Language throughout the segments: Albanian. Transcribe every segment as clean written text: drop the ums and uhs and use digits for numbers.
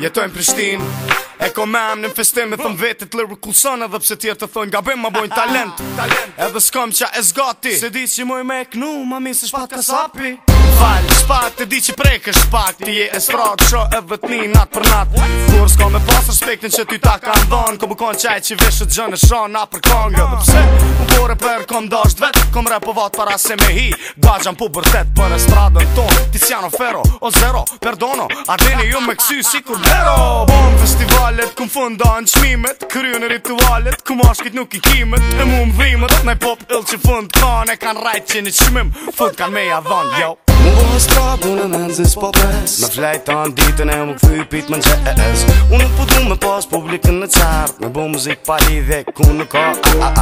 jetojnë Prishtinë. E ko me në festim e thëm vetit lyrical son, edhe pse tjerë të thonë gabim ma bojnë talent. Edhe s'kom qa e zgati, se di që muj me knu, ma mi se shpat kasapi. Falj, shpak, të di që preke shpak, ti je e strat, sho edhe t'ni nat për nat. Kur s'ka me pas respektin që ty ta kanë dhon, ko bukon qaj që vishët gjën e shon na për kongë. Edhe pse, u bore për kom dasht vet, kom repovat para se me hi, gajam pu bërtet për estradën ton. Tiziano Ferro, o zero, perdono, ardeni ju me kësy si kur vero. Bom festivalet, kum fundan qmimet, kryu në ritualet, kum ashkit nuk I kimet, e mu më dhimet, nej pop ill që fund kan, e kan rajt që një qmim, fund kan me javon, yo. Më bëhë strap, unë me nëzis po pres, Me flejton ditën e më këthy pit më nxes. Unë nuk përdu me pas publikën në qartë, Me bo muzik pa lidhe, ku nuk ka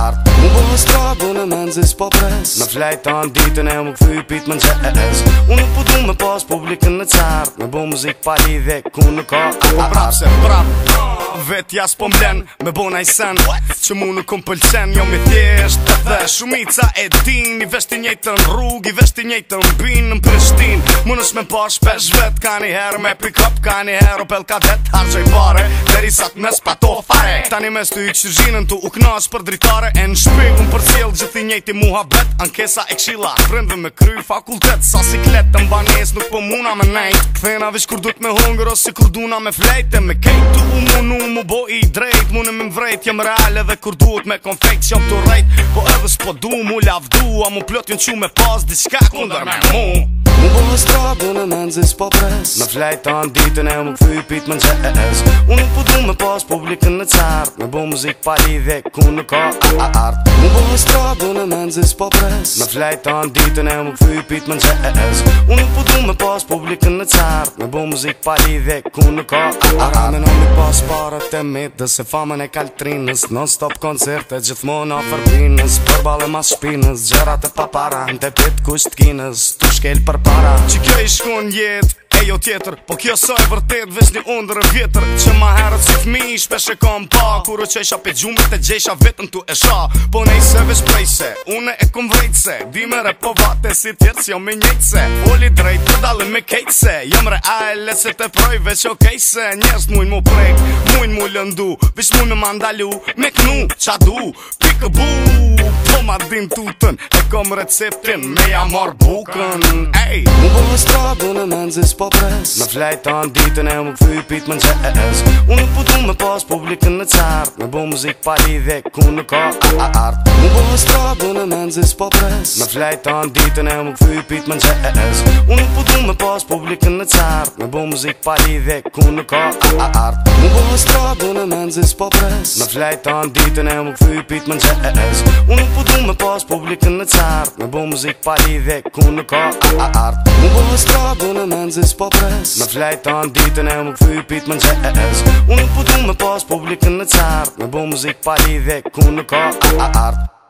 art. Më bëhë strap, unë me nëzis po pres, Me flejton ditën e më këthy pit më nxes. Unë nuk përdu me pas publikën në qartë, Me bo muzik pa lidhe, ku nuk ka art. Se vet jas po mblen, me bo naj sen, që mu nuk më pëlqen, jo me thjesht dhe shumica e din, I vesh t'i njejtën rrug, I vesh t'i njejtën bin në Prishtinë. Mun është me pa shpesh vet, ka një herë me pick up, ka një herë Opel Kadet, hargjoj pare, deri sa t'mes pa to fare. Tani mes t'u I qërzhinën t'u knash për dritare, e në shpik unë për cjell gjithi njejti muhabet, ankesa e kshila, brendve me kry fakultet, sa siklet të mbanes nuk po muna me nejt, kthena vish kur dut me hungër ose kur duna me flejt, e me kejt tu munu mu bo I drejt, mune me mvrejt, jem real edhe kur duhet me konfekt që jam të rejt, po edhe s'po du mu lavdu, a mu plot jën qu me pas diçka kundër me mu. Më bëhë strap, unë me nëzis po pres, Me flejton ditën e më këthy pit më nxes. Unë nuk përdu me pas publikën në qartë, Me bo muzik pa lidhe, ku nuk ka art. Më bëhë strap, unë me nëzis po pres, Me flejton ditën e më këthy pit më nxes. Unë nuk përdu me pas publikën në qartë, Me bo muzik pa lidhe, ku nuk ka art. Me në mi pas parët e mitë, se famën e kaltrinës, non stop koncerte, gjithmonë ofër pinës, përbale mas shpinës, gjerat e papara, në te pit kusht kinës, tu shkel për para. Që kjo I shkon jet, e jo tjetër, po kjo sa e vërtet, vesh një undër e vjetër, që ma herët si fmi, shpesh e kom pa, kur u qesha pe gjumit e gjesha vetën tu e sha, po nejse vesh prejse, une e kom vrejtse, di me repovate si tjerë që jo me njejtse, foli drejt të dalën me kejtse, jam reale se te proj veç okejse, njerës mujnë mu prejk, mujnë mu lëndu, vesh mujnë me mandalu, me knu, qa du, pikë bu, po ma din tutën, e kom receptin, me ja mor bukën, ej. Më bëhë strap, unë me nëzis po pres, Me flejton ditën e më këthy pit më nxes. Unë nuk përdu me pas publikën në qartë, Me bo muzik pa lidhe, ku nuk ka art. Më bëhë strap, unë me nëzis po pres, Me flejton ditën e më këthy pit më nxes. Unë nuk përdu me pas publikën në qartë, Me bo muzik pa lidhe, ku nuk ka art. Më bëhë strap, unë me nëzis po pres, Me flejton ditën e më këthy pit më nxes. Unë nuk përdu me pas publikën në qartë, Me bo muzik pa lidhe, ku nuk ka art. Më bëhë strap, unë me nëzis po pres, Me flejton ditën e më këthy pit më nxes. Unë nuk përdu me pas publikën në qartë, Me bo muzik pa lidhe, ku nuk ka art.